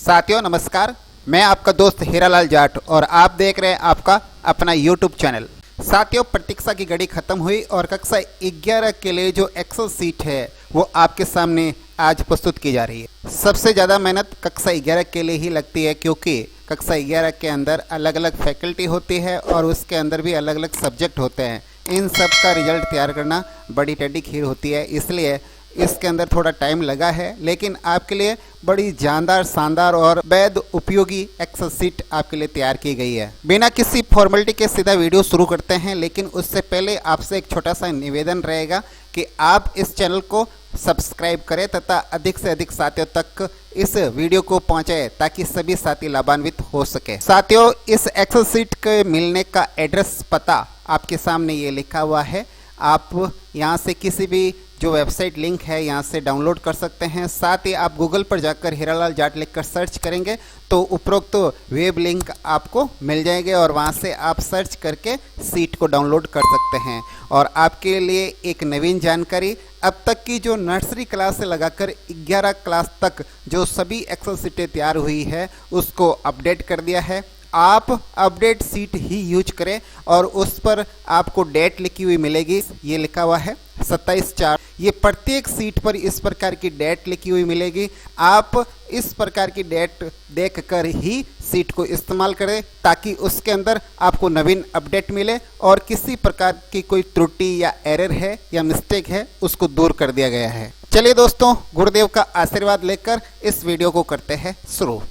साथियों नमस्कार, मैं आपका दोस्त हीरालाल जाट और आप देख रहे हैं आपका अपना YouTube चैनल। साथियों, प्रतीक्षा की घड़ी खत्म हुई और कक्षा 11 के लिए जो एक्सेल सीट है वो आपके सामने आज प्रस्तुत की जा रही है। सबसे ज़्यादा मेहनत कक्षा 11 के लिए ही लगती है, क्योंकि कक्षा 11 के अंदर अलग अलग फैकल्टी होती है और उसके अंदर भी अलग अलग सब्जेक्ट होते हैं। इन सब का रिजल्ट तैयार करना बड़ी टेढ़ी खीर होती है, इसलिए इसके अंदर थोड़ा टाइम लगा है, लेकिन आपके लिए बड़ी जानदार, शानदार और बेहद उपयोगी एक्सेल सीट आपके लिए तैयार की गई है। बिना किसी फॉर्मेलिटी के सीधा वीडियो शुरू करते हैं, लेकिन उससे पहले आपसे एक छोटा सा निवेदन रहेगा कि आप इस चैनल को सब्सक्राइब करें तथा अधिक से अधिक साथियों तक इस वीडियो को पहुंचाएं ताकि सभी साथी लाभान्वित हो सके। साथियों, इस एक्सेल सीट के मिलने का एड्रेस पता आपके सामने ये लिखा हुआ है। आप यहाँ से किसी भी जो वेबसाइट लिंक है यहाँ से डाउनलोड कर सकते हैं। साथ ही आप गूगल पर जाकर हीरालाल जाट लिखकर सर्च करेंगे तो उपरोक्त वेब लिंक आपको मिल जाएंगे और वहाँ से आप सर्च करके सीट को डाउनलोड कर सकते हैं। और आपके लिए एक नवीन जानकारी, अब तक की जो नर्सरी क्लास से लगाकर 11 क्लास तक जो सभी एक्सेल सीटें तैयार हुई है उसको अपडेट कर दिया है। आप अपडेट सीट ही यूज करें और उस पर आपको डेट लिखी हुई मिलेगी। ये लिखा हुआ है 27/4। ये प्रत्येक सीट पर इस प्रकार की डेट लिखी हुई मिलेगी। आप इस प्रकार की डेट देखकर ही सीट को इस्तेमाल करें ताकि उसके अंदर आपको नवीन अपडेट मिले और किसी प्रकार की कोई त्रुटि या एरर है या मिस्टेक है उसको दूर कर दिया गया है। चलिए दोस्तों, गुरुदेव का आशीर्वाद लेकर इस वीडियो को करते हैं शुरू।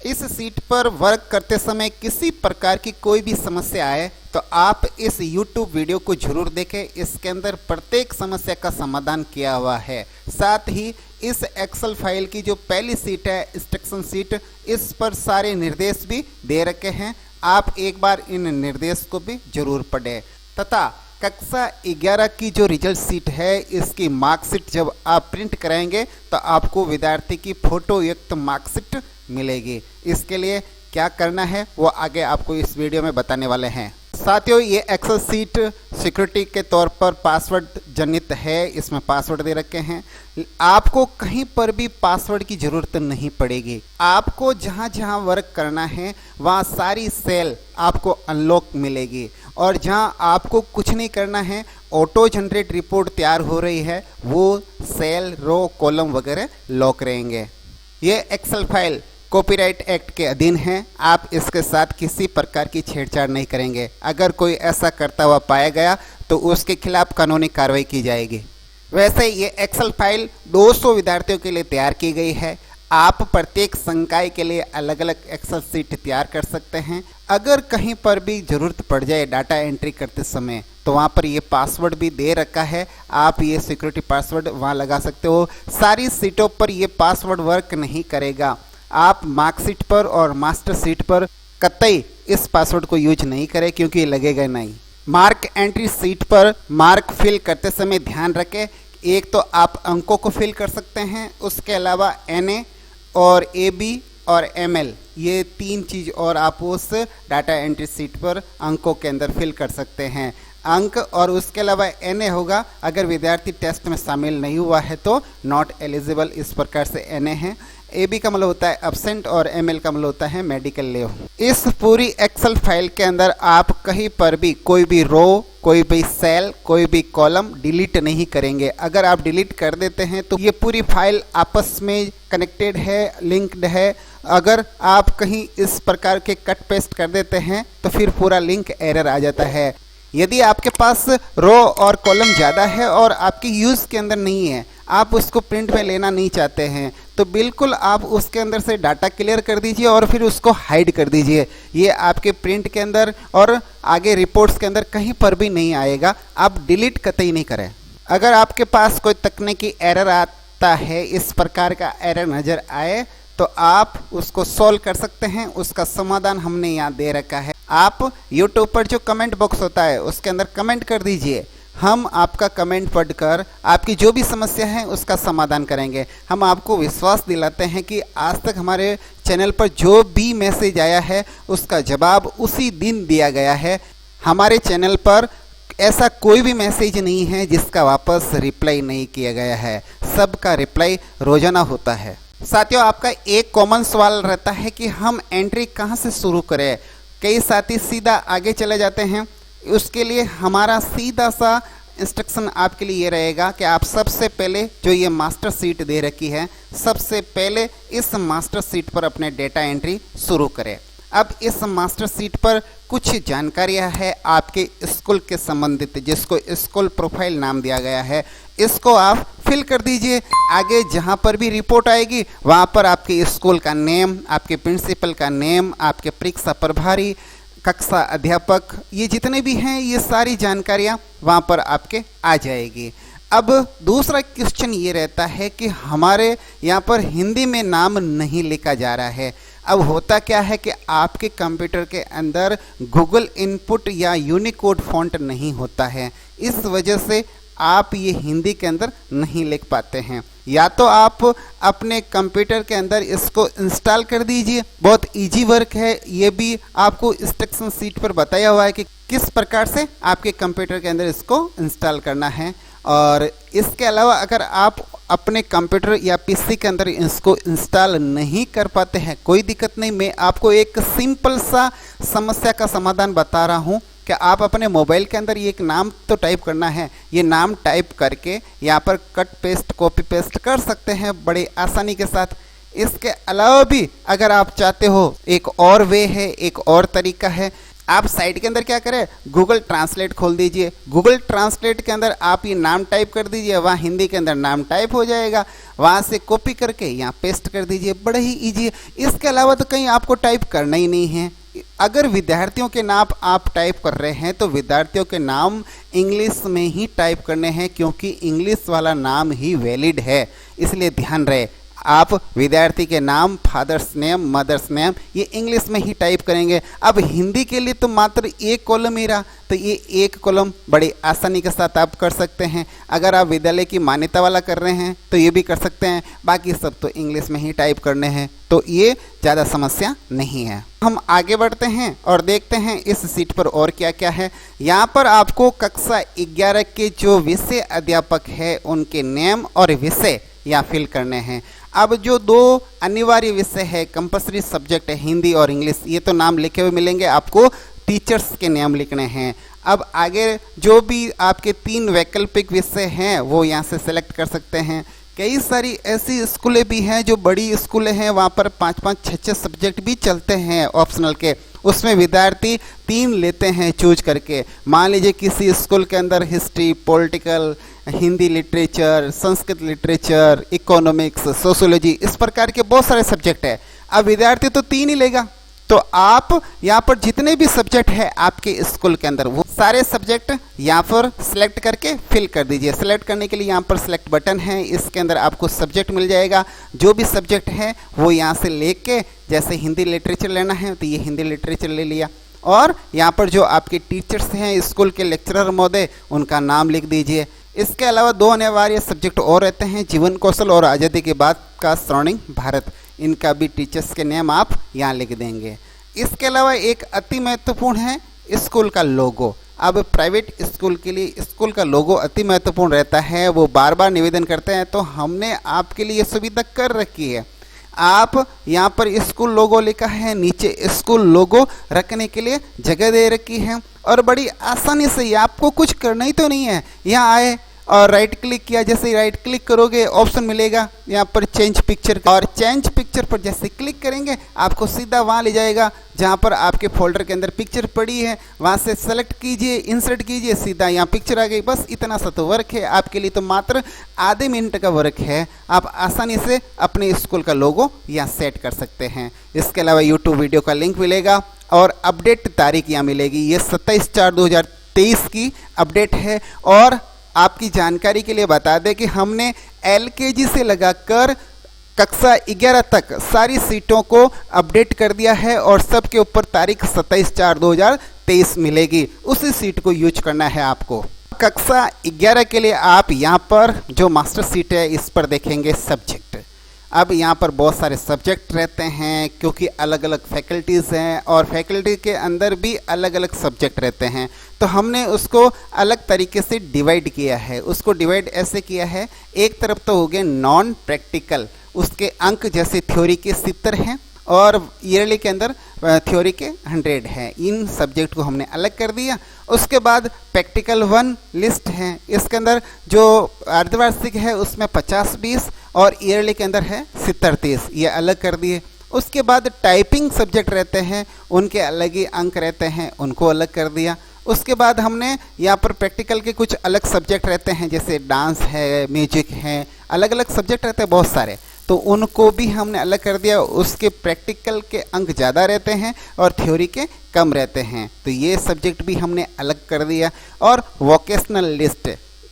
इस सीट पर वर्क करते समय किसी प्रकार की कोई भी समस्या आए तो आप इस YouTube वीडियो को जरूर देखें। इसके अंदर प्रत्येक समस्या का समाधान किया हुआ है। साथ ही इस एक्सेल फाइल की जो पहली सीट है, इंस्ट्रक्शन सीट, इस पर सारे निर्देश भी दे रखे हैं। आप एक बार इन निर्देश को भी जरूर पढ़ें तथा कक्षा 11 की जो रिजल्ट सीट है इसकी मार्कशीट जब आप प्रिंट कराएंगे तो आपको विद्यार्थी की फोटो युक्त मार्कशीट मिलेगी। इसके लिए क्या करना है वो आगे आपको इस वीडियो में बताने वाले हैं। साथियों, ये एक्सेल सीट सिक्योरिटी के तौर पर पासवर्ड जनित है, इसमें पासवर्ड दे रखे हैं। आपको कहीं पर भी पासवर्ड की जरूरत नहीं पड़ेगी। आपको जहाँ जहाँ वर्क करना है वहाँ सारी सेल आपको अनलॉक मिलेगी और जहाँ आपको कुछ नहीं करना है, ऑटो जनरेट रिपोर्ट तैयार हो रही है, वो सेल, रो, कॉलम वगैरह लॉक रहेंगे। ये एक्सेल फाइल कॉपीराइट एक्ट के अधीन है। आप इसके साथ किसी प्रकार की छेड़छाड़ नहीं करेंगे। अगर कोई ऐसा करता हुआ पाया गया तो उसके खिलाफ कानूनी कार्रवाई की जाएगी। वैसे ये एक्सेल फाइल 200 विद्यार्थियों के लिए तैयार की गई है। आप प्रत्येक संकाय के लिए अलग अलग एक्सेल सीट तैयार कर सकते हैं। अगर कहीं पर भी ज़रूरत पड़ जाए डाटा एंट्री करते समय तो वहाँ पर ये पासवर्ड भी दे रखा है। आप ये सिक्योरिटी पासवर्ड वहाँ लगा सकते हो। सारी सीटों पर ये पासवर्ड वर्क नहीं करेगा। आप मार्कशीट पर और मास्टर सीट पर कतई इस पासवर्ड को यूज नहीं करें क्योंकि ये लगेगा नहीं। मार्क एंट्री सीट पर मार्क फिल करते समय ध्यान रखें, एक तो आप अंकों को फिल कर सकते हैं, उसके अलावा NA और AB और ML, ये 3 चीज़ और आप उस डाटा एंट्री सीट पर अंकों के अंदर फिल कर सकते हैं। अंक और उसके अलावा NA होगा अगर विद्यार्थी टेस्ट में शामिल नहीं हुआ है तो नॉट एलिजिबल, इस प्रकार से NA है। AB का मतलब होता है एब्सेंट और ML का मतलब होता है मेडिकल लीव। इस पूरी एक्सेल फाइल के अंदर आप कहीं पर भी कोई भी रो, कोई भी सेल, कोई भी कॉलम डिलीट नहीं करेंगे। अगर आप डिलीट कर देते हैं तो ये पूरी फाइल आपस में कनेक्टेड है, लिंक्ड है। अगर आप कहीं इस प्रकार के कट पेस्ट कर देते हैं तो फिर पूरा लिंक एरर आ जाता है। यदि आपके पास रो और कॉलम ज़्यादा है और आपकी यूज़ के अंदर नहीं है, आप उसको प्रिंट में लेना नहीं चाहते हैं, तो बिल्कुल आप उसके अंदर से डाटा क्लियर कर दीजिए और फिर उसको हाइड कर दीजिए। ये आपके प्रिंट के अंदर और आगे रिपोर्ट्स के अंदर कहीं पर भी नहीं आएगा। आप डिलीट कतई नहीं करें। अगर आपके पास कोई तकनीकी एरर आता है, इस प्रकार का एरर नज़र आए तो आप उसको सॉल्व कर सकते हैं। उसका समाधान हमने यहाँ दे रखा है। आप YouTube पर जो कमेंट बॉक्स होता है उसके अंदर कमेंट कर दीजिए। हम आपका कमेंट पढ़कर आपकी जो भी समस्या है उसका समाधान करेंगे। हम आपको विश्वास दिलाते हैं कि आज तक हमारे चैनल पर जो भी मैसेज आया है उसका जवाब उसी दिन दिया गया है। हमारे चैनल पर ऐसा कोई भी मैसेज नहीं है जिसका वापस रिप्लाई नहीं किया गया है। सब का रिप्लाई रोजाना होता है। साथियों, आपका एक कॉमन सवाल रहता है कि हम एंट्री कहाँ से शुरू करें। कई साथी सीधा आगे चले जाते हैं। उसके लिए हमारा सीधा सा इंस्ट्रक्शन आपके लिए ये रहेगा कि आप सबसे पहले जो ये मास्टर सीट दे रखी है, सबसे पहले इस मास्टर सीट पर अपने डेटा एंट्री शुरू करें। अब इस मास्टर सीट पर कुछ जानकारियां है आपके स्कूल के संबंधित, जिसको स्कूल प्रोफाइल नाम दिया गया है। इसको आप फिल कर दीजिए। आगे जहां पर भी रिपोर्ट आएगी वहां पर आपके स्कूल का नेम, आपके प्रिंसिपल का नेम, आपके परीक्षा प्रभारी, कक्षा अध्यापक, ये जितने भी हैं ये सारी जानकारियां वहां पर आपके आ जाएगी। अब दूसरा क्वेश्चन ये रहता है कि हमारे यहाँ पर हिंदी में नाम नहीं लिखा जा रहा है। अब होता क्या है कि आपके कंप्यूटर के अंदर गूगल इनपुट या यूनिकोड फॉन्ट नहीं होता है, इस वजह से आप ये हिंदी के अंदर नहीं लिख पाते हैं। या तो आप अपने कंप्यूटर के अंदर इसको इंस्टॉल कर दीजिए, बहुत इजी वर्क है। ये भी आपको इंस्ट्रक्शन शीट पर बताया हुआ है कि किस प्रकार से आपके कंप्यूटर के अंदर इसको इंस्टॉल करना है। और इसके अलावा अगर आप अपने कंप्यूटर या पीसी के अंदर इसको इंस्टॉल नहीं कर पाते हैं, कोई दिक्कत नहीं। मैं आपको एक सिंपल सा समस्या का समाधान बता रहा हूँ कि आप अपने मोबाइल के अंदर ये एक नाम तो टाइप करना है। ये नाम टाइप करके यहाँ पर कट पेस्ट कॉपी पेस्ट कर सकते हैं बड़ी आसानी के साथ। इसके अलावा भी अगर आप चाहते हो, एक और वे है, एक और तरीका है। आप साइट के अंदर क्या करें, गूगल ट्रांसलेट खोल दीजिए। गूगल ट्रांसलेट के अंदर आप ये नाम टाइप कर दीजिए, वहाँ हिंदी के अंदर नाम टाइप हो जाएगा। वहाँ से कॉपी करके यहाँ पेस्ट कर दीजिए, बड़ा ही ईजी है। इसके अलावा तो कहीं आपको टाइप करना ही नहीं है। अगर विद्यार्थियों के नाम आप टाइप कर रहे हैं तो विद्यार्थियों के नाम इंग्लिश में ही टाइप करने हैं, क्योंकि इंग्लिश वाला नाम ही वैलिड है। इसलिए ध्यान रहे, आप विद्यार्थी के नाम, फादर्स नेम, मदर्स नेम, ये इंग्लिश में ही टाइप करेंगे। अब हिंदी के लिए तो मात्र एक कॉलम ही रहा, तो ये एक कॉलम बड़ी आसानी के साथ आप कर सकते हैं। अगर आप विद्यालय की मान्यता वाला कर रहे हैं तो ये भी कर सकते हैं। बाकी सब तो इंग्लिश में ही टाइप करने हैं, तो ये ज़्यादा समस्या नहीं है। हम आगे बढ़ते हैं और देखते हैं इस सीट पर और क्या क्या है। यहाँ पर आपको कक्षा 11 के जो विषय अध्यापक है उनके नेम और विषय यहाँ फिल करने हैं। अब जो दो अनिवार्य विषय है, कंपल्सरी सब्जेक्ट है, हिंदी और इंग्लिश, ये तो नाम लिखे हुए मिलेंगे, आपको टीचर्स के नाम लिखने हैं। अब आगे जो भी आपके 3 वैकल्पिक विषय हैं वो यहाँ से सेलेक्ट कर सकते हैं। कई सारी ऐसी स्कूलें भी हैं जो बड़ी स्कूलें हैं, वहाँ पर 5-5, 6-6 सब्जेक्ट भी चलते हैं ऑप्शनल के। उसमें विद्यार्थी 3 लेते हैं चूज करके। मान लीजिए किसी स्कूल के अंदर history, political, Hindi literature, Sanskrit literature, economics, sociology, इस प्रकार के बहुत सारे सब्जेक्ट है। अब विद्यार्थी तो 3 ही लेगा, तो आप यहाँ पर जितने भी सब्जेक्ट है आपके स्कूल के अंदर वो सारे सब्जेक्ट यहाँ पर सिलेक्ट करके फिल कर दीजिए। सिलेक्ट करने के लिए यहाँ पर सिलेक्ट बटन है, इसके अंदर आपको सब्जेक्ट मिल जाएगा। जो भी सब्जेक्ट है वो यहाँ से लेके, जैसे हिंदी लिटरेचर लेना है तो ये हिंदी लिटरेचर ले लिया। और यहाँ पर जो आपके टीचर्स हैं, स्कूल के लेक्चरर महोदय, उनका नाम लिख दीजिए। इसके अलावा 2 अनिवार्य सब्जेक्ट और रहते हैं, जीवन कौशल और आज़ादी के बाद का स्वर्णिम भारत। इनका भी टीचर्स के नेम आप यहाँ लिख देंगे। इसके अलावा एक अति महत्वपूर्ण है स्कूल का लोगो। अब प्राइवेट स्कूल के लिए स्कूल का लोगो अति महत्वपूर्ण रहता है। वो बार बार निवेदन करते हैं, तो हमने आपके लिए सुविधा कर रखी है। आप यहाँ पर स्कूल लोगो लिखा है, नीचे स्कूल लोगो रखने के लिए जगह दे रखी है। और बड़ी आसानी से, आपको कुछ करना ही तो नहीं है। यहाँ आए और राइट क्लिक किया, जैसे ही राइट क्लिक करोगे ऑप्शन मिलेगा यहाँ पर चेंज पिक्चर, और चेंज पिक्चर पर जैसे क्लिक करेंगे आपको सीधा वहाँ ले जाएगा जहाँ पर आपके फोल्डर के अंदर पिक्चर पड़ी है। वहाँ से सेलेक्ट कीजिए, इंसर्ट कीजिए, सीधा यहाँ पिक्चर आ गई। बस इतना सा तो वर्क है आपके लिए, तो मात्र आधे मिनट का वर्क है। आप आसानी से अपने स्कूल का लोगो यहाँ सेट कर सकते हैं। इसके अलावा यूट्यूब वीडियो का लिंक मिलेगा और अपडेट तारीख यहाँ मिलेगी। ये 27/4/2023 की अपडेट है। और आपकी जानकारी के लिए बता दें कि हमने LKG से लगाकर कक्षा 11 तक सारी सीटों को अपडेट कर दिया है और सबके ऊपर तारीख 27/4/2023 मिलेगी। उसी सीट को यूज करना है आपको। कक्षा 11 के लिए आप यहाँ पर जो मास्टर सीट है इस पर देखेंगे सब्जेक्ट। अब यहाँ पर बहुत सारे सब्जेक्ट रहते हैं क्योंकि अलग अलग फैकल्टीज़ हैं और फैकल्टी के अंदर भी अलग अलग सब्जेक्ट रहते हैं, तो हमने उसको अलग तरीके से डिवाइड किया है। उसको डिवाइड ऐसे किया है, एक तरफ तो हो गए नॉन प्रैक्टिकल, उसके अंक जैसे थ्योरी के 70 हैं और ईयरली के अंदर थ्योरी के 100 हैं। इन सब्जेक्ट को हमने अलग कर दिया। उसके बाद प्रैक्टिकल 1 लिस्ट है, इसके अंदर जो अर्धवार्षिक है उसमें 50-20 और ईयरली के अंदर है 70-30, ये अलग कर दिए। उसके बाद टाइपिंग सब्जेक्ट रहते हैं, उनके अलग ही अंक रहते हैं, उनको अलग कर दिया। उसके बाद हमने यहाँ पर प्रैक्टिकल के कुछ अलग सब्जेक्ट रहते हैं, जैसे डांस है, म्यूजिक है, अलग अलग सब्जेक्ट रहते हैं बहुत सारे, तो उनको भी हमने अलग कर दिया। उसके प्रैक्टिकल के अंक ज़्यादा रहते हैं और थ्योरी के कम रहते हैं, तो ये सब्जेक्ट भी हमने अलग कर दिया। और वोकेशनल लिस्ट,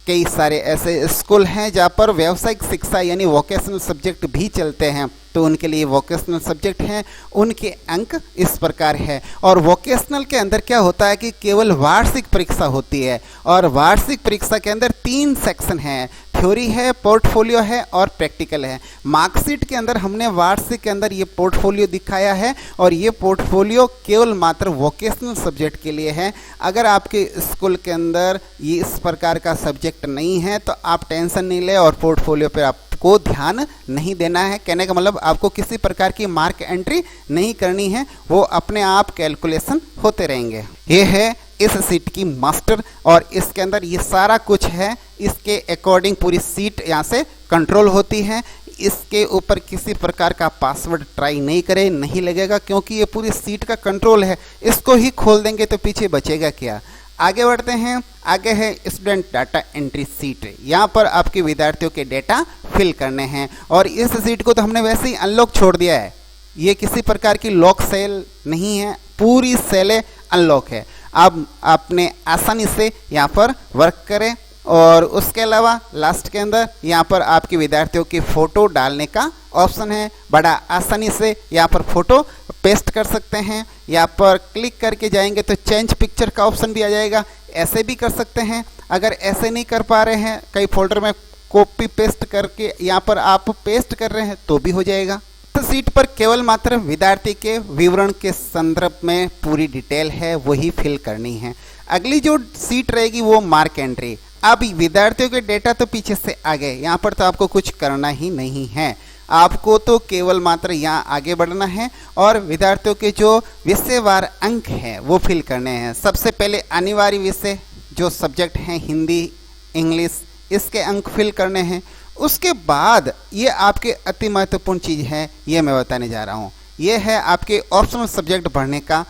कई सारे ऐसे स्कूल हैं जहाँ पर व्यावसायिक शिक्षा यानी वोकेशनल सब्जेक्ट भी चलते हैं, तो उनके लिए वोकेशनल सब्जेक्ट हैं, उनके अंक इस प्रकार है। और वोकेशनल के अंदर क्या होता है कि केवल वार्षिक परीक्षा होती है और वार्षिक परीक्षा के अंदर 3 सेक्शन हैं, थ्योरी है, पोर्टफोलियो है और प्रैक्टिकल है। मार्कशीट के अंदर हमने वार्षिक के अंदर ये पोर्टफोलियो दिखाया है और ये पोर्टफोलियो केवल मात्र वोकेशनल सब्जेक्ट के लिए है। अगर आपके स्कूल के अंदर ये इस प्रकार का सब्जेक्ट नहीं है तो आप टेंशन नहीं ले और पोर्टफोलियो पर आपको ध्यान नहीं देना है। कहने का मतलब आपको किसी प्रकार की मार्क एंट्री नहीं करनी है, वो अपने आप कैलकुलेशन होते रहेंगे। ये है इस सीट की मास्टर और इसके अंदर ये सारा कुछ है, इसके अकॉर्डिंग पूरी सीट यहाँ से कंट्रोल होती है। इसके ऊपर किसी प्रकार का पासवर्ड ट्राई नहीं करें, नहीं लगेगा, क्योंकि ये पूरी सीट का कंट्रोल है। इसको ही खोल देंगे तो पीछे बचेगा क्या। आगे बढ़ते हैं। आगे है स्टूडेंट डाटा एंट्री सीट, यहाँ पर आपके विद्यार्थियों के डेटा फिल करने हैं और इस सीट को तो हमने वैसे ही अनलॉक छोड़ दिया है, ये किसी प्रकार की लॉक सेल नहीं है, पूरी सेलें अनलॉक है। अब आपने आसानी से यहाँ पर वर्क करें। और उसके अलावा लास्ट के अंदर यहाँ पर आपके विद्यार्थियों की फ़ोटो डालने का ऑप्शन है, बड़ा आसानी से यहाँ पर फ़ोटो पेस्ट कर सकते हैं। यहाँ पर क्लिक करके जाएंगे तो चेंज पिक्चर का ऑप्शन भी आ जाएगा, ऐसे भी कर सकते हैं। अगर ऐसे नहीं कर पा रहे हैं, कई फोल्डर में कॉपी पेस्ट करके यहाँ पर आप पेस्ट कर रहे हैं तो भी हो जाएगा। तो सीट पर केवल मात्र विद्यार्थी के विवरण के संदर्भ में पूरी डिटेल है, वही फिल करनी है। अगली जो सीट रहेगी वो मार्क एंट्री। अब विद्यार्थियों के डेटा तो पीछे से आ गए, यहाँ पर तो आपको कुछ करना ही नहीं है, आपको तो केवल मात्र यहाँ आगे बढ़ना है और विद्यार्थियों के जो विषयवार अंक हैं वो फिल करने हैं। सबसे पहले अनिवार्य विषय जो सब्जेक्ट हैं हिंदी, इंग्लिश, इसके अंक फिल करने हैं। उसके बाद ये आपके अति महत्वपूर्ण चीज़ है, ये मैं बताने जा रहा हूँ, ये है आपके ऑप्शनल सब्जेक्ट भरने का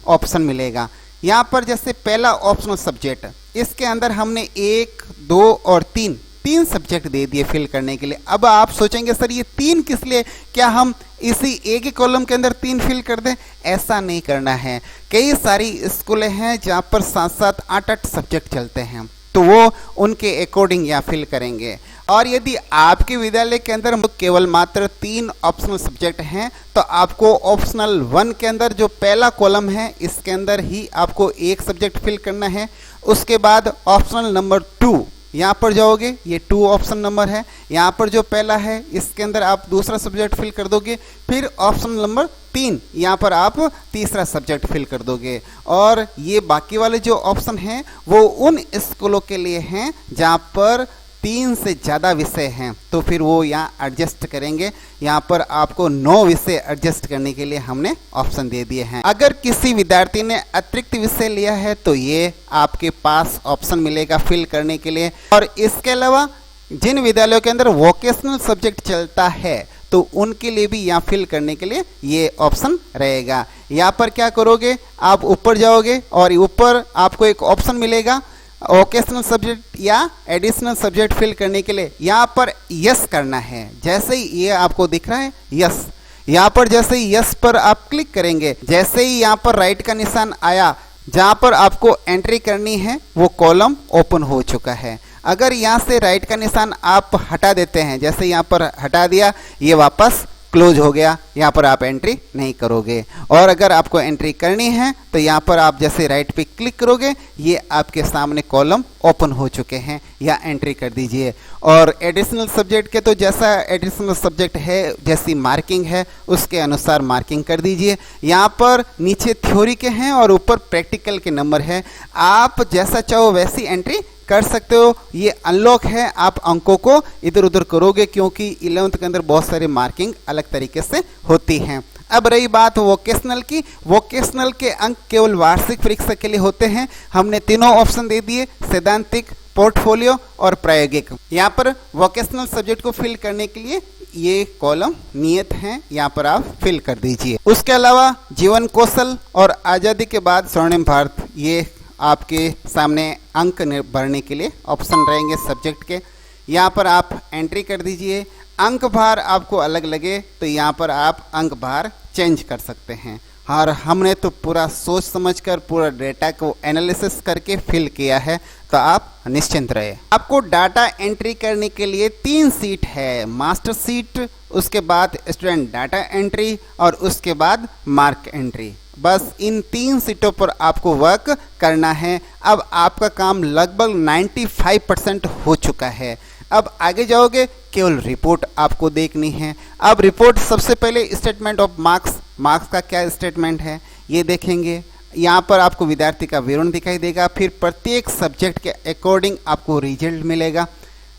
ऑप्शन मिलेगा। यहाँ पर जैसे पहला ऑप्शनल सब्जेक्ट, इसके अंदर हमने 1, 2 और 3 सब्जेक्ट दे दिए फिल करने के लिए। अब आप सोचेंगे सर ये 3 किस लिए, क्या हम इसी एक ही कॉलम के अंदर 3 फिल कर दें? ऐसा नहीं करना है। कई सारी स्कूलें हैं जहाँ पर 7-7, 8-8 सब्जेक्ट चलते हैं, तो वो उनके अकॉर्डिंग यहाँ फिल करेंगे। और यदि आपके विद्यालय के अंदर केवल मात्र 3 ऑप्शनल सब्जेक्ट हैं तो आपको ऑप्शनल 1 के अंदर जो पहला कॉलम है इसके अंदर ही आपको 1 सब्जेक्ट फिल करना है। उसके बाद ऑप्शनल नंबर 2 यहाँ पर जाओगे, ये 2 ऑप्शन नंबर है, यहाँ पर जो पहला है इसके अंदर आप दूसरा सब्जेक्ट फिल कर दोगे। फिर ऑप्शन नंबर 3 यहाँ पर आप तीसरा सब्जेक्ट फिल कर दोगे। और ये बाकी वाले जो ऑप्शन हैं वो उन स्कूलों के लिए हैं जहाँ पर 3 से ज़्यादा विषय हैं, तो फिर वो यहाँ एडजस्ट करेंगे। यहाँ पर आपको 9 विषय एडजस्ट करने के लिए हमने ऑप्शन दे दिए हैं। अगर किसी विद्यार्थी ने अतिरिक्त विषय लिया है तो ये आपके पास ऑप्शन मिलेगा फिल करने के लिए। और इसके अलावा जिन विद्यालयों के अंदर वोकेशनल सब्जेक्ट चलता है तो उनके लिए भी यहाँ फिल करने के लिए ये ऑप्शन रहेगा। यहाँ पर क्या करोगे, आप ऊपर जाओगे और ऊपर आपको एक ऑप्शन मिलेगा वोकेशनल सब्जेक्ट या एडिशनल सब्जेक्ट फिल करने के लिए। यहाँ पर यस करना है। जैसे ही ये आपको दिख रहा है यस, यहाँ पर जैसे ही यस पर आप क्लिक करेंगे, जैसे ही यहाँ पर राइट का निशान आया जहाँ पर आपको एंट्री करनी है वो कॉलम ओपन हो चुका है। अगर यहाँ से राइट का निशान आप हटा देते हैं, जैसे यहाँ पर हटा दिया, ये वापस क्लोज हो गया, यहाँ पर आप एंट्री नहीं करोगे। और अगर आपको एंट्री करनी है तो यहाँ पर आप जैसे राइट पे क्लिक करोगे, ये आपके सामने कॉलम ओपन हो चुके हैं, या एंट्री कर दीजिए। और एडिशनल सब्जेक्ट के तो जैसा एडिशनल सब्जेक्ट है, जैसी मार्किंग है उसके अनुसार मार्किंग कर दीजिए। यहाँ पर नीचे थ्योरी के हैं और ऊपर प्रैक्टिकल के नंबर है, आप जैसा चाहो वैसी एंट्री कर सकते हो। ये अनलॉक है, आप अंकों को इधर उधर करोगे क्योंकि 11th के अंदर बहुत सारी मार्किंग अलग तरीके से होती हैं। अब रही बात वोकेशनल की, वोकेशनल के अंक केवल वार्षिक परीक्षा के लिए होते हैं। हमने तीनों ऑप्शन दे दिए, सैद्धांतिक, पोर्टफोलियो और प्रायोगिक। यहाँ पर वोकेशनल सब्जेक्ट को फिल करने के लिए ये कॉलम नियत हैं, यहाँ पर आप फिल कर दीजिए। उसके अलावा जीवन कौशल और आज़ादी के बाद स्वर्णिम भारत, ये आपके सामने अंक भरने के लिए ऑप्शन रहेंगे सब्जेक्ट के। यहाँ पर आप एंट्री कर दीजिए। अंक भार आपको अलग लगे तो यहाँ पर आप अंक भार चेंज कर सकते हैं। और हमने तो पूरा सोच समझकर पूरा डेटा को एनालिसिस करके फिल किया है, तो आप निश्चिंत रहे। आपको डाटा एंट्री करने के लिए 3 सीट है, मास्टर सीट, उसके बाद स्टूडेंट डाटा एंट्री और उसके बाद मार्क एंट्री। बस इन 3 सीटों पर आपको वर्क करना है। अब आपका काम लगभग 95% हो चुका है। अब आगे जाओगे, केवल रिपोर्ट आपको देखनी है। अब रिपोर्ट सबसे पहले स्टेटमेंट ऑफ मार्क्स, मार्क्स का क्या स्टेटमेंट है ये देखेंगे। यहाँ पर आपको विद्यार्थी का विवरण दिखाई देगा, फिर प्रत्येक सब्जेक्ट के अकॉर्डिंग आपको रिजल्ट मिलेगा।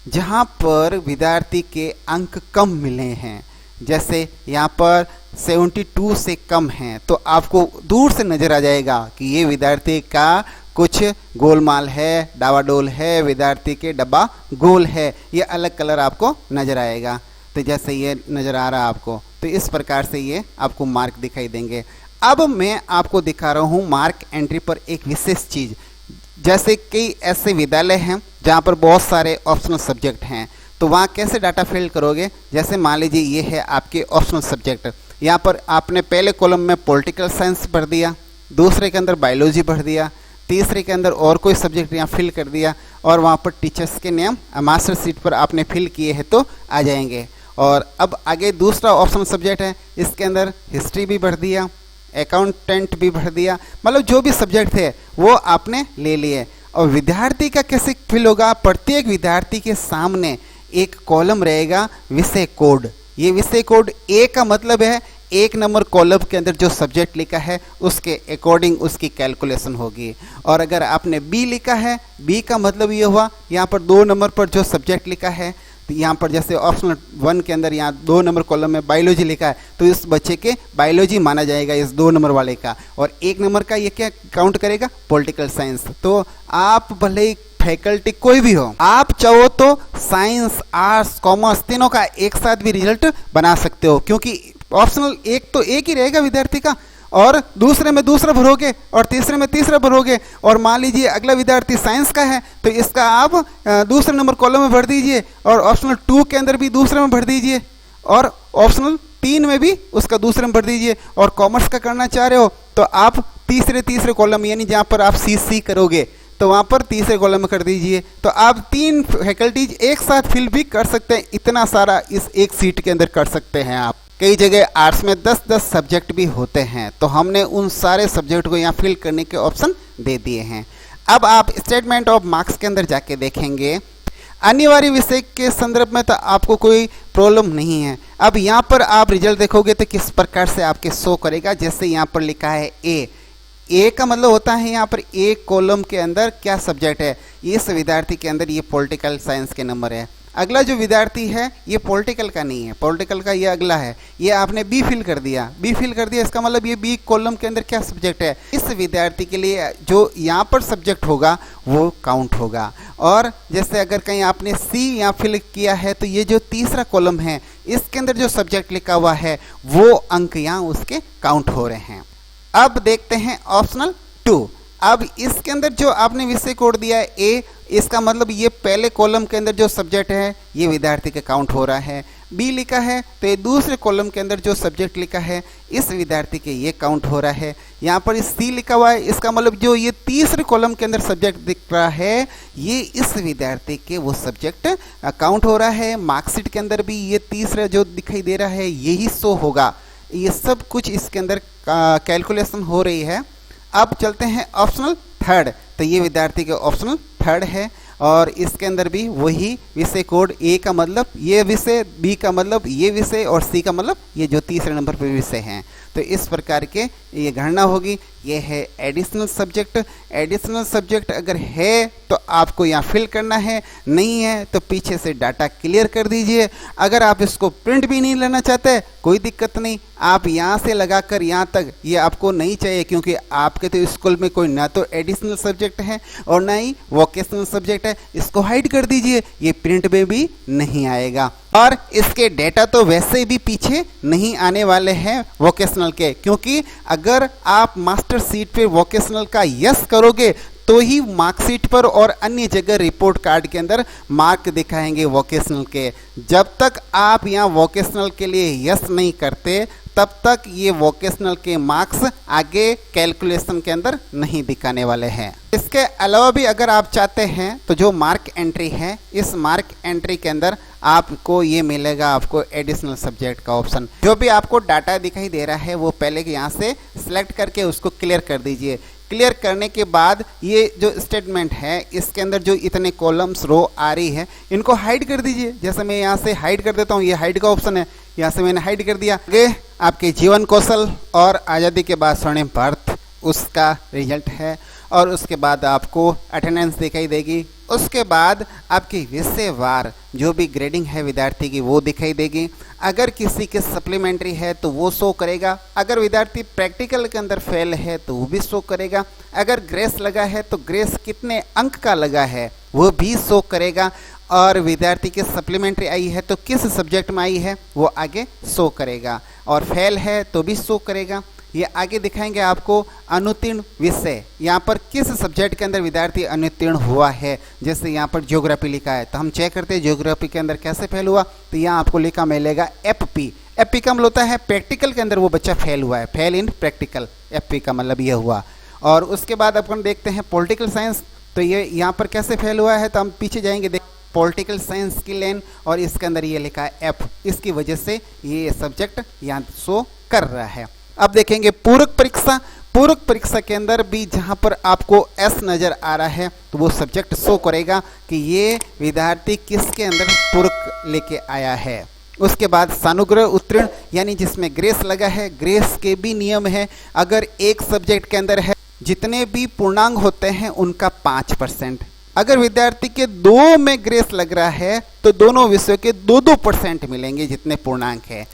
जहाँ पर विद्यार्थी के अंक कम मिले हैं, जैसे यहाँ पर 72 से कम हैं, तो आपको दूर से नज़र आ जाएगा कि ये विद्यार्थी का कुछ गोलमाल है, डावाडोल है, विद्यार्थी के डब्बा गोल है, ये अलग कलर आपको नज़र आएगा। तो जैसे ये नज़र आ रहा है आपको, तो इस प्रकार से ये आपको मार्क दिखाई देंगे। अब मैं आपको दिखा रहा हूँ मार्क एंट्री पर एक विशेष चीज़। जैसे कई ऐसे विद्यालय हैं जहाँ पर बहुत सारे ऑप्शनल सब्जेक्ट हैं, तो वहाँ कैसे डाटा फिल करोगे। जैसे मान लीजिए ये है आपके ऑप्शनल सब्जेक्ट, यहाँ पर आपने पहले कॉलम में पॉलिटिकल साइंस भर दिया, दूसरे के अंदर बायोलॉजी भर दिया, तीसरे के अंदर और कोई सब्जेक्ट यहाँ फिल कर दिया, और वहाँ पर टीचर्स के नेम मास्टर सीट पर आपने फिल किए हैं तो आ जाएंगे। और अब आगे दूसरा ऑप्शनल सब्जेक्ट है, इसके अंदर हिस्ट्री भी भर दिया, अकाउंटेंट भी भर दिया, मतलब जो भी सब्जेक्ट थे वो आपने ले लिए। और विद्यार्थी का कैसे फिल होगा, प्रत्येक विद्यार्थी के सामने एक कॉलम रहेगा विषय कोड। ये विषय कोड ए का मतलब है 1 नंबर कॉलम के अंदर जो सब्जेक्ट लिखा है उसके अकॉर्डिंग उसकी कैलकुलेशन होगी। और अगर आपने बी लिखा है, बी का मतलब ये हुआ यहाँ पर 2 नंबर पर जो सब्जेक्ट लिखा है, तो यहाँ पर जैसे ऑप्शनल 1 के अंदर यहाँ 2 नंबर कॉलम में बायोलॉजी लिखा है, तो इस बच्चे के बायोलॉजी माना जाएगा इस 2 नंबर वाले का। और 1 नंबर का ये क्या काउंट करेगा, पॉलिटिकल साइंस। तो आप भले फैकल्टी कोई भी हो, आप चाहो तो साइंस, आर्ट्स, कॉमर्स तीनों का एक साथ भी रिजल्ट बना सकते हो, क्योंकि ऑप्शनल एक तो एक ही रहेगा विद्यार्थी का, और दूसरे में दूसरा भरोगे और तीसरे में तीसरा भरोगे। और मान लीजिए अगला विद्यार्थी साइंस का है तो इसका आप दूसरे नंबर कॉलम में भर दीजिए, और ऑप्शनल 2 के अंदर भी दूसरे में भर दीजिए, और ऑप्शनल 3 में भी उसका दूसरे में भर दीजिए। और कॉमर्स का करना चाह रहे हो तो आप तीसरे कॉलम, यानी जहाँ पर आप सी करोगे तो वहाँ पर तीसरे कॉलम में कर दीजिए। तो आप 3 फैकल्टीज एक साथ फिल भी कर सकते हैं, इतना सारा इस एक सीट के अंदर कर सकते हैं आप। कई जगह आर्ट्स में 10-10 सब्जेक्ट भी होते हैं, तो हमने उन सारे सब्जेक्ट को यहाँ फिल करने के ऑप्शन दे दिए हैं। अब आप स्टेटमेंट ऑफ मार्क्स के अंदर जाके देखेंगे, अनिवार्य विषय के संदर्भ में तो आपको कोई प्रॉब्लम नहीं है। अब यहाँ पर आप रिजल्ट देखोगे तो किस प्रकार से आपके शो करेगा। जैसे यहाँ पर लिखा है ए का मतलब होता है यहाँ पर एक कॉलम के अंदर क्या सब्जेक्ट है, इस विद्यार्थी के अंदर ये पॉलिटिकल साइंस के नंबर है। अगला जो विद्यार्थी है ये पॉलिटिकल का नहीं है, पॉलिटिकल का ये अगला है, ये आपने बी फिल कर दिया, इसका मतलब ये बी कॉलम के अंदर क्या सब्जेक्ट है, इस विद्यार्थी के लिए जो यहाँ पर सब्जेक्ट होगा वो काउंट होगा। और जैसे अगर कहीं आपने सी यहाँ फिल किया है तो ये जो तीसरा कॉलम है इसके अंदर जो सब्जेक्ट लिखा हुआ है वो अंक यहाँ उसके काउंट हो रहे हैं। अब देखते हैं ऑप्शनल 2। अब इसके अंदर जो आपने विषय कोड दिया है ए, इसका मतलब ये पहले कॉलम के अंदर जो सब्जेक्ट है ये विद्यार्थी का काउंट हो रहा है। बी लिखा है तो ये दूसरे कॉलम के अंदर जो सब्जेक्ट लिखा है इस विद्यार्थी के ये काउंट हो रहा है। यहाँ पर सी लिखा हुआ है, इसका मतलब जो ये तीसरे कॉलम के अंदर सब्जेक्ट दिख रहा है ये इस विद्यार्थी के वो सब्जेक्ट काउंट हो रहा है। मार्कशीट के अंदर भी ये तीसरा जो दिखाई दे रहा है यही शो होगा। ये सब कुछ इसके अंदर कैलकुलेशन हो रही है। अब चलते हैं ऑप्शनल थर्ड, तो ये विद्यार्थी के ऑप्शनल थर्ड है और इसके अंदर भी वही विषय कोड, ए का मतलब ये विषय, बी का मतलब ये विषय और सी का मतलब ये जो तीसरे नंबर पर विषय हैं। तो इस प्रकार के ये गणना होगी। ये है एडिशनल सब्जेक्ट। एडिशनल सब्जेक्ट अगर है तो आपको यहाँ फिल करना है, नहीं है तो पीछे से डाटा क्लियर कर दीजिए। अगर आप इसको प्रिंट भी नहीं लेना चाहते कोई दिक्कत नहीं, आप यहाँ से लगाकर यहाँ तक ये आपको नहीं चाहिए क्योंकि आपके तो स्कूल में कोई ना तो एडिशनल सब्जेक्ट है और ना ही वोकेशनल सब्जेक्ट है। इसको हाइड कर दीजिए, ये प्रिंट में भी नहीं आएगा और इसके डेटा तो वैसे भी पीछे नहीं आने वाले हैं वोकेशनल के, क्योंकि अगर आप मास्टर सीट पे वोकेशनल का यस करोगे तो ही मार्कशीट पर और अन्य जगह रिपोर्ट कार्ड के अंदर मार्क दिखाएंगे वोकेशनल के। जब तक आप यहाँ वोकेशनल के लिए यस नहीं करते तब तक ये वोकेशनल के मार्क्स आगे कैलकुलेशन के अंदर नहीं दिखाने वाले हैं। इसके अलावा भी अगर आप चाहते हैं तो जो मार्क एंट्री है इस मार्क एंट्री के अंदर आपको ये मिलेगा, आपको एडिशनल सब्जेक्ट का ऑप्शन। जो भी आपको डाटा दिखाई दे रहा है वो पहले यहाँ से सिलेक्ट करके उसको क्लियर कर दीजिए। क्लियर करने के बाद ये जो स्टेटमेंट है इसके अंदर जो इतने कॉलम्स रो आ रही है इनको हाइड कर दीजिए। जैसे मैं यहाँ से हाइड कर देता हूँ, ये हाइड का ऑप्शन है, यहाँ से मैंने हाइड कर दिया। आगे आपके जीवन कौशल और आज़ादी के बाद स्वर्णिम भारत उसका रिजल्ट है और उसके बाद आपको अटेंडेंस दिखाई देगी। उसके बाद आपकी विषयवार जो भी ग्रेडिंग है विद्यार्थी की वो दिखाई देगी। अगर किसी के सप्लीमेंट्री है तो वो शो करेगा। अगर विद्यार्थी प्रैक्टिकल के अंदर फेल है तो वो भी शो करेगा। अगर ग्रेस लगा है तो ग्रेस कितने अंक का लगा है वो भी शो करेगा। और विद्यार्थी की सप्लीमेंट्री आई है तो किस सब्जेक्ट में आई है वो आगे शो करेगा और फेल है तो भी शो करेगा। ये आगे दिखाएंगे आपको अनुत्तीर्ण विषय, यहाँ पर किस सब्जेक्ट के अंदर विद्यार्थी अनुत्तीर्ण हुआ है। जैसे यहाँ पर ज्योग्राफी लिखा है तो हम चेक करते हैं ज्योग्राफी के अंदर कैसे फेल हुआ, तो यहाँ आपको लिखा मिलेगा एफपी। एफपी का मतलब होता है प्रैक्टिकल के अंदर वो बच्चा फेल हुआ है, फेल इन प्रैक्टिकल, एफपी का मतलब ये हुआ। और उसके बाद अपन देखते हैं पॉलिटिकल साइंस, तो ये यहाँ पर कैसे फेल हुआ है, तो हम पीछे जाएंगे देख पॉलिटिकल साइंस की लेन और इसके अंदर ये लिखा है एफ, इसकी वजह से ये सब्जेक्ट यहाँ शो कर रहा है। अब देखेंगे पूरक परीक्षा। पूरक परीक्षा के अंदर भी जहाँ पर आपको एस नज़र आ रहा है तो वो सब्जेक्ट शो करेगा कि ये विद्यार्थी किसके अंदर पूरक लेके आया है। उसके बाद सानुग्रह उत्तीर्ण यानी जिसमें ग्रेस लगा है, ग्रेस के भी नियम है। अगर एक सब्जेक्ट के अंदर है जितने भी पूर्णांक होते हैं उनका 5%, अगर विद्यार्थी के 2 में ग्रेस लग रहा है तो दोनों विषयों के 2% मिलेंगे जितने पूर्णांक है।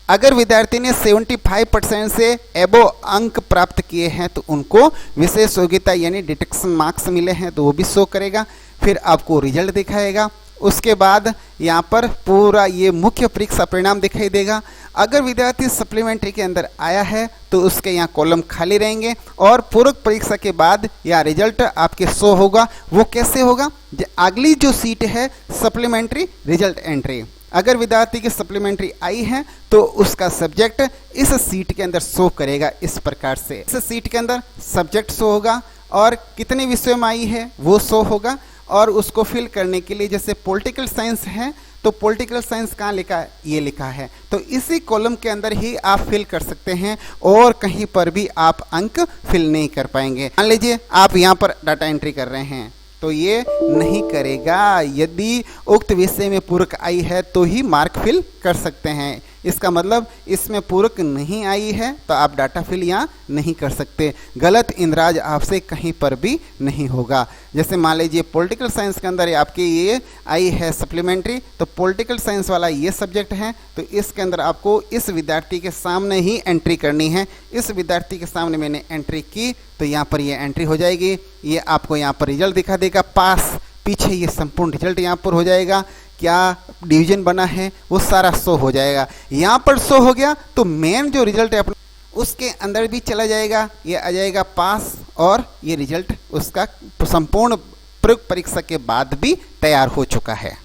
अगर विद्यार्थी ने 75% से एबो अंक प्राप्त किए हैं तो उनको विशेष योग्यता यानी डिडक्शन मार्क्स मिले हैं तो वो भी शो करेगा। फिर आपको रिजल्ट दिखाएगा। उसके बाद यहाँ पर पूरा ये मुख्य परीक्षा परिणाम दिखाई देगा। अगर विद्यार्थी सप्लीमेंट्री के अंदर आया है तो उसके यहाँ कॉलम खाली रहेंगे और पूरक परीक्षा के बाद यह रिजल्ट आपके शो होगा। वो कैसे होगा, अगली जो सीट है सप्लीमेंट्री रिजल्ट एंट्री, अगर विद्यार्थी की सप्लीमेंट्री आई है तो उसका सब्जेक्ट इस सीट के अंदर शो करेगा। इस प्रकार से इस सीट के अंदर सब्जेक्ट शो होगा और कितने विषयों में आई है वो शो होगा। और उसको फिल करने के लिए जैसे पॉलिटिकल साइंस है तो पॉलिटिकल साइंस कहाँ लिखा है, ये लिखा है, तो इसी कॉलम के अंदर ही आप फिल कर सकते हैं और कहीं पर भी आप अंक फिल नहीं कर पाएंगे। मान लीजिए आप यहाँ पर डाटा एंट्री कर रहे हैं तो ये नहीं करेगा। यदि उक्त विषय में पूरक आई है तो ही मार्क फिल कर सकते हैं। इसका मतलब इसमें पूरक नहीं आई है तो आप डाटा फिल यहाँ नहीं कर सकते। गलत इंद्राज आपसे कहीं पर भी नहीं होगा। जैसे मान लीजिए पॉलिटिकल साइंस के अंदर आपकी ये आई है सप्लीमेंट्री, तो पॉलिटिकल साइंस वाला ये सब्जेक्ट है तो इसके अंदर आपको इस विद्यार्थी के सामने ही एंट्री करनी है। इस विद्यार्थी के सामने मैंने एंट्री की तो यहाँ पर ये एंट्री हो जाएगी। ये आपको यहाँ पर रिजल्ट दिखा देगा पास, पीछे ये संपूर्ण रिजल्ट यहाँ पर हो जाएगा, क्या डिवीजन बना है वो सारा शो हो जाएगा। यहाँ पर शो हो गया तो मेन जो रिजल्ट है अपना उसके अंदर भी चला जाएगा, ये आ जाएगा पास और ये रिजल्ट उसका संपूर्ण परीक्षा के बाद भी तैयार हो चुका है।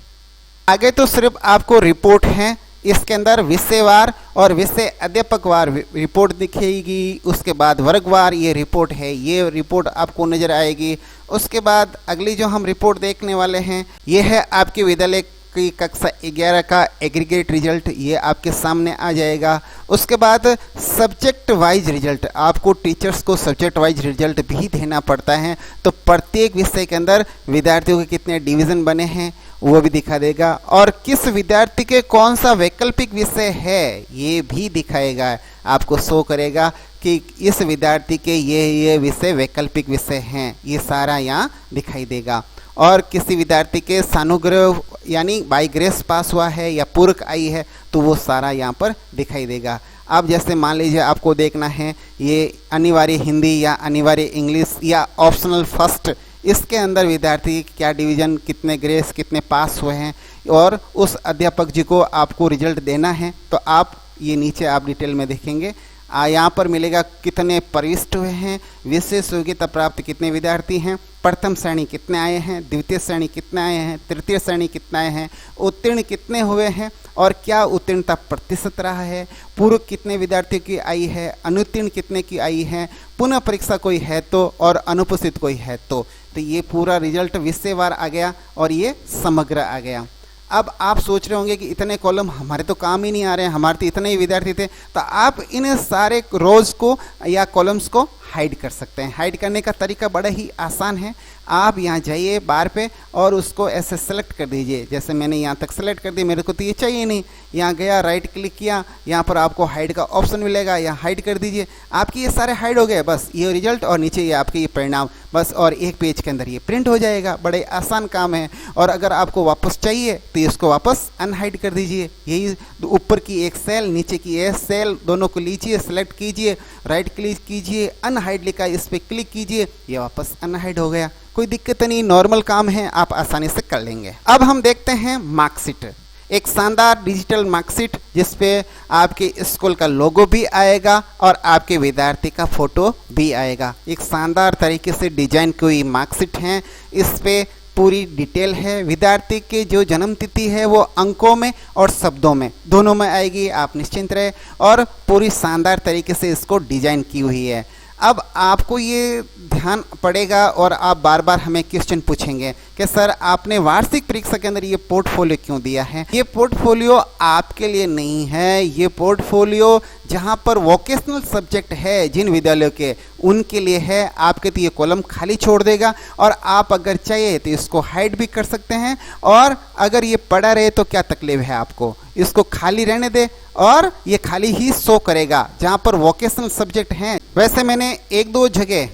आगे तो सिर्फ आपको रिपोर्ट है इसके अंदर विषयवार और विषय अध्यापकवार रिपोर्ट दिखेगी। उसके बाद वर्गवार ये रिपोर्ट है, ये रिपोर्ट आपको नज़र आएगी। उसके बाद अगली जो हम रिपोर्ट देखने वाले हैं ये है आपके विद्यालय की कक्षा 11 का एग्रीगेट रिजल्ट, ये आपके सामने आ जाएगा। उसके बाद सब्जेक्ट वाइज रिजल्ट, आपको टीचर्स को सब्जेक्ट वाइज रिजल्ट भी देना पड़ता है, तो प्रत्येक विषय के अंदर विद्यार्थियों के कितने डिवीज़न बने हैं वो भी दिखा देगा, और किस विद्यार्थी के कौन सा वैकल्पिक विषय है ये भी दिखाएगा, आपको शो करेगा कि इस विद्यार्थी के ये विषय वैकल्पिक विषय हैं, ये सारा यहाँ दिखाई देगा। और किसी विद्यार्थी के सानुग्रह यानी बाई ग्रेस पास हुआ है या पूरक आई है तो वो सारा यहाँ पर दिखाई देगा। अब जैसे मान लीजिए आपको देखना है ये अनिवार्य हिंदी या अनिवार्य इंग्लिश या ऑप्शनल फर्स्ट, इसके अंदर विद्यार्थी क्या डिवीज़न, कितने ग्रेस, कितने पास हुए हैं, और उस अध्यापक जी को आपको रिजल्ट देना है। तो आप ये नीचे आप डिटेल में देखेंगे, यहाँ पर मिलेगा कितने प्रविष्ट हुए हैं, विशेष योग्यता प्राप्त कितने विद्यार्थी हैं, प्रथम श्रेणी कितने आए हैं, द्वितीय श्रेणी कितने आए हैं, तृतीय श्रेणी कितने आए हैं, उत्तीर्ण कितने हुए हैं और क्या उत्तीर्णता प्रतिशत रहा है, पूर्व कितने विद्यार्थियों की आई है, अनुत्तीर्ण कितने की आई है, पुनः परीक्षा कोई है तो, और अनुपस्थित कोई है तो ये पूरा रिजल्ट विषयवार आ गया और ये समग्र आ गया। अब आप सोच रहे होंगे कि इतने कॉलम हमारे तो काम ही नहीं आ रहे हैं, हमारे तो इतने ही विद्यार्थी थे, तो आप इन सारे रोज को या कॉलम्स को हाइड कर सकते हैं। हाइड करने का तरीका बड़ा ही आसान है, आप यहाँ जाइए बार पे और उसको ऐसे सेलेक्ट कर दीजिए, जैसे मैंने यहाँ तक सेलेक्ट कर दिया, मेरे को तो ये चाहिए नहीं, यहाँ गया राइट क्लिक किया, यहाँ पर आपको हाइड का ऑप्शन मिलेगा, यहाँ हाइड कर दीजिए, आपके ये सारे हाइड हो गए, बस ये रिजल्ट और नीचे ये आपके ये परिणाम, बस, और एक पेज के अंदर ये प्रिंट हो जाएगा। बड़े आसान काम है। और अगर आपको वापस चाहिए तो इसको वापस अनहाइड कर दीजिए, यही ऊपर की एक सेल नीचे की एक सेल दोनों को लीजिए, सेलेक्ट कीजिए, राइट क्लिक कीजिए, अनहाइड लिखा इस पर क्लिक कीजिए, ये वापस अनहाइड हो गया। कोई दिक्कत नहीं, नॉर्मल काम है, आप आसानी से कर लेंगे। अब हम देखते हैं मार्कशीट, एक शानदार डिजिटल मार्कशीट जिसपे आपके स्कूल का लोगो भी आएगा और आपके विद्यार्थी का फोटो भी आएगा। एक शानदार तरीके से डिजाइन की हुई मार्कशीट है, इस पे पूरी डिटेल है, विद्यार्थी की जो जन्म तिथि है वो अंकों में और शब्दों में दोनों में आएगी, आप निश्चिंत रहे, और पूरी शानदार तरीके से इसको डिजाइन की हुई है। अब आपको ये ध्यान पड़ेगा और आप बार बार हमें क्वेश्चन पूछेंगे कि सर आपने वार्षिक परीक्षा के अंदर ये पोर्टफोलियो क्यों दिया है। ये पोर्टफोलियो आपके लिए नहीं है, ये पोर्टफोलियो जहाँ पर वोकेशनल सब्जेक्ट है जिन विद्यालयों के, उनके लिए है। आपके तो ये कॉलम खाली छोड़ देगा और आप अगर चाहिए तो इसको हाइड भी कर सकते हैं, और अगर ये पड़ा रहे तो क्या तकलीफ है आपको, इसको खाली रहने दे और ये खाली ही शो करेगा जहाँ पर वोकेशनल सब्जेक्ट हैं। वैसे मैंने एक दो जगह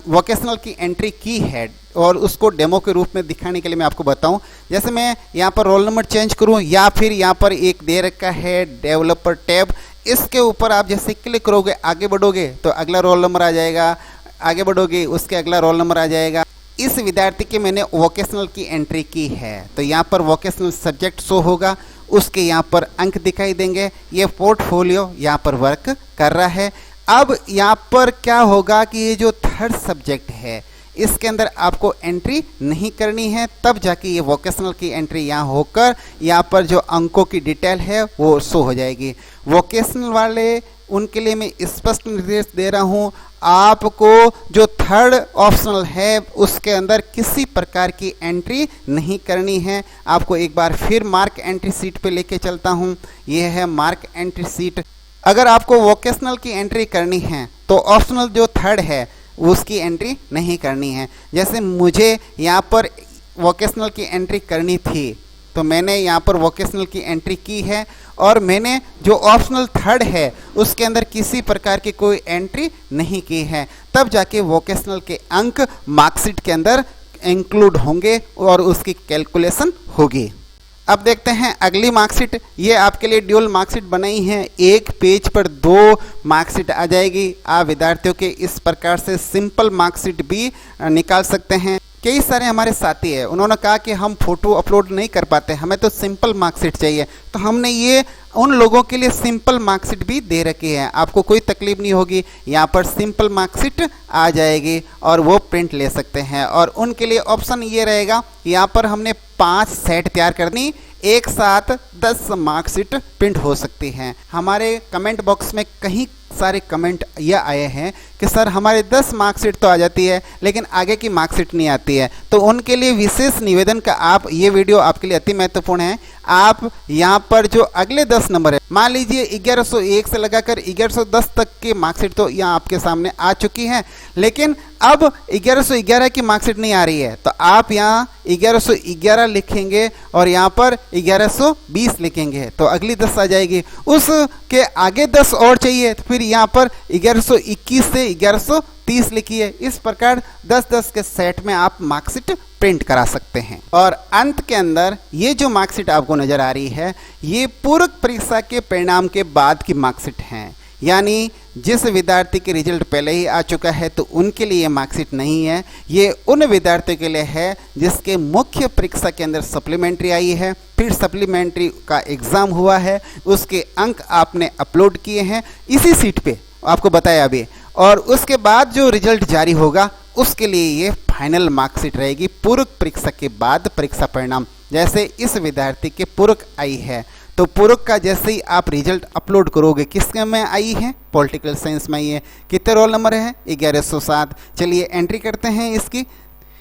वोकेशनल की एंट्री की है और उसको डेमो के रूप में दिखाने के लिए मैं आपको बताऊं। जैसे मैं यहाँ पर रोल नंबर चेंज करूं या फिर यहाँ पर एक दे रखा है डेवलपर टैब, इसके ऊपर आप जैसे क्लिक करोगे आगे बढ़ोगे तो अगला रोल नंबर आ जाएगा, आगे बढ़ोगे उसके अगला रोल नंबर आ जाएगा। इस विद्यार्थी के मैंने वोकेशनल की एंट्री की है तो यहाँ पर वोकेशनल सब्जेक्ट शो होगा, उसके यहाँ पर अंक दिखाई देंगे। ये पोर्टफोलियो यहाँ पर वर्क कर रहा है। अब यहाँ पर क्या होगा कि ये जो थर्ड सब्जेक्ट है इसके अंदर आपको एंट्री नहीं करनी है, तब जाके ये वोकेशनल की एंट्री यहाँ होकर यहाँ पर जो अंकों की डिटेल है वो शो हो जाएगी। वोकेशनल वाले उनके लिए मैं स्पष्ट निर्देश दे रहा हूँ, आपको जो थर्ड ऑप्शनल है उसके अंदर किसी प्रकार की एंट्री नहीं करनी है। आपको एक बार फिर मार्क एंट्री सीट पे लेके चलता हूँ, ये है मार्क एंट्री सीट। अगर आपको वोकेशनल की एंट्री करनी है तो ऑप्शनल जो थर्ड है उसकी एंट्री नहीं करनी है। जैसे मुझे यहाँ पर वोकेशनल की एंट्री करनी थी तो मैंने यहाँ पर वोकेशनल की एंट्री की है, और मैंने जो ऑप्शनल थर्ड है उसके अंदर किसी प्रकार की कोई एंट्री नहीं की है, तब जाके वोकेशनल के अंक मार्कशीट के अंदर इंक्लूड होंगे और उसकी कैलकुलेशन होगी। अब देखते हैं अगली मार्कशीट। ये आपके लिए ड्यूल मार्कशीट बनाई है, एक पेज पर 2 मार्कशीट आ जाएगी। आप विद्यार्थियों के इस प्रकार से सिंपल मार्कशीट भी निकाल सकते हैं। कई सारे हमारे साथी हैं, उन्होंने कहा कि हम फोटो अपलोड नहीं कर पाते, हमें तो सिंपल मार्कशीट चाहिए, तो हमने ये उन लोगों के लिए सिंपल मार्कशीट भी दे रखी है। आपको कोई तकलीफ नहीं होगी, यहाँ पर सिंपल मार्कशीट आ जाएगी और वो प्रिंट ले सकते हैं। और उनके लिए ऑप्शन ये रहेगा, यहाँ पर हमने 5 सेट तैयार करनी, एक साथ 10 मार्कशीट प्रिंट हो सकती हैं। हमारे कमेंट बॉक्स में कहीं सारे कमेंट यह आए हैं कि सर हमारे 10 मार्कशीट तो आ जाती है लेकिन आगे की मार्कशीट नहीं आती है। तो उनके लिए विशेष निवेदन का आप ये वीडियो आपके लिए अति महत्वपूर्ण है। आप यहाँ पर जो अगले 10 नंबर है, मान लीजिए 1101 से लगाकर 1110 तक की मार्कशीट तो यहाँ आपके सामने आ चुकी है, लेकिन अब 1111 की मार्कशीट नहीं आ रही है। तो आप यहाँ 1111 लिखेंगे और यहाँ पर 1120 लिखेंगे तो अगली 10 आ जाएगी। उसके आगे 10 और चाहिए तो फिर यहाँ पर 1121 से 1130 लिखिए। इस प्रकार 10-10 के सेट में आप मार्कशीट प्रिंट करा सकते हैं। और अंत के अंदर ये जो मार्कशीट आपको नजर आ रही है, ये पूरक परीक्षा के परिणाम के बाद की मार्कशीट हैं। यानी जिस विद्यार्थी के रिजल्ट पहले ही आ चुका है तो उनके लिए मार्कशीट नहीं है। ये उन विद्यार्थियों के लिए है जिसके मुख्य परीक्षा के अंदर सप्लीमेंट्री आई है, फिर सप्लीमेंट्री का एग्ज़ाम हुआ है, उसके अंक आपने अपलोड किए हैं इसी सीट पे, आपको बताया अभी, और उसके बाद जो रिजल्ट जारी होगा उसके लिए ये फाइनल मार्कशीट रहेगी पूरक परीक्षा के बाद परीक्षा परिणाम। जैसे इस विद्यार्थी के पूरक आई है तो पूरक का जैसे ही आप रिजल्ट अपलोड करोगे, किसके में आई है, पॉलिटिकल साइंस में आई है, कितने रोल नंबर है, 1107। चलिए एंट्री करते हैं इसकी।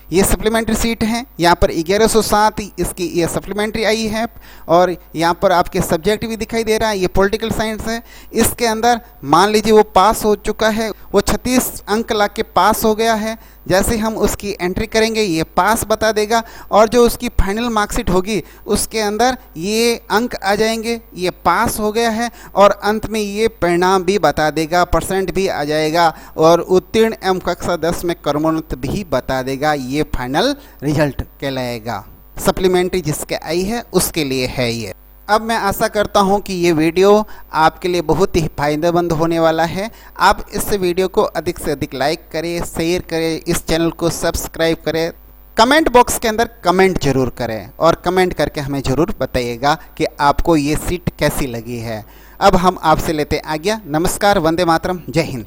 ये सप्लीमेंट्री सीट है, यहाँ पर 1107 इसकी ये सप्लीमेंट्री आई है और यहाँ पर आपके सब्जेक्ट भी दिखाई दे रहा है, ये पॉलिटिकल साइंस है। इसके अंदर मान लीजिए वो पास हो चुका है, वो 36 अंक ला के पास हो गया है। जैसे हम उसकी एंट्री करेंगे ये पास बता देगा और जो उसकी फाइनल मार्कशीट होगी उसके अंदर ये अंक आ जाएंगे, ये पास हो गया है और अंत में ये परिणाम भी बता देगा, परसेंट भी आ जाएगा और उत्तीर्ण एवं कक्षा 10 में क्रमोन्नत भी बता देगा। ये फाइनल रिजल्ट कहलाएगा। सप्लीमेंट्री जिसके आई है उसके लिए है ये। अब मैं आशा करता हूं कि ये वीडियो आपके लिए बहुत ही फायदेमंद होने वाला है। आप इस वीडियो को अधिक से अधिक लाइक करें, शेयर करें, इस चैनल को सब्सक्राइब करें, कमेंट बॉक्स के अंदर कमेंट जरूर करें और कमेंट करके हमें ज़रूर बताइएगा कि आपको ये सीट कैसी लगी है। अब हम आपसे लेते आज्ञा। नमस्कार, वंदे मातरम, जय हिंद।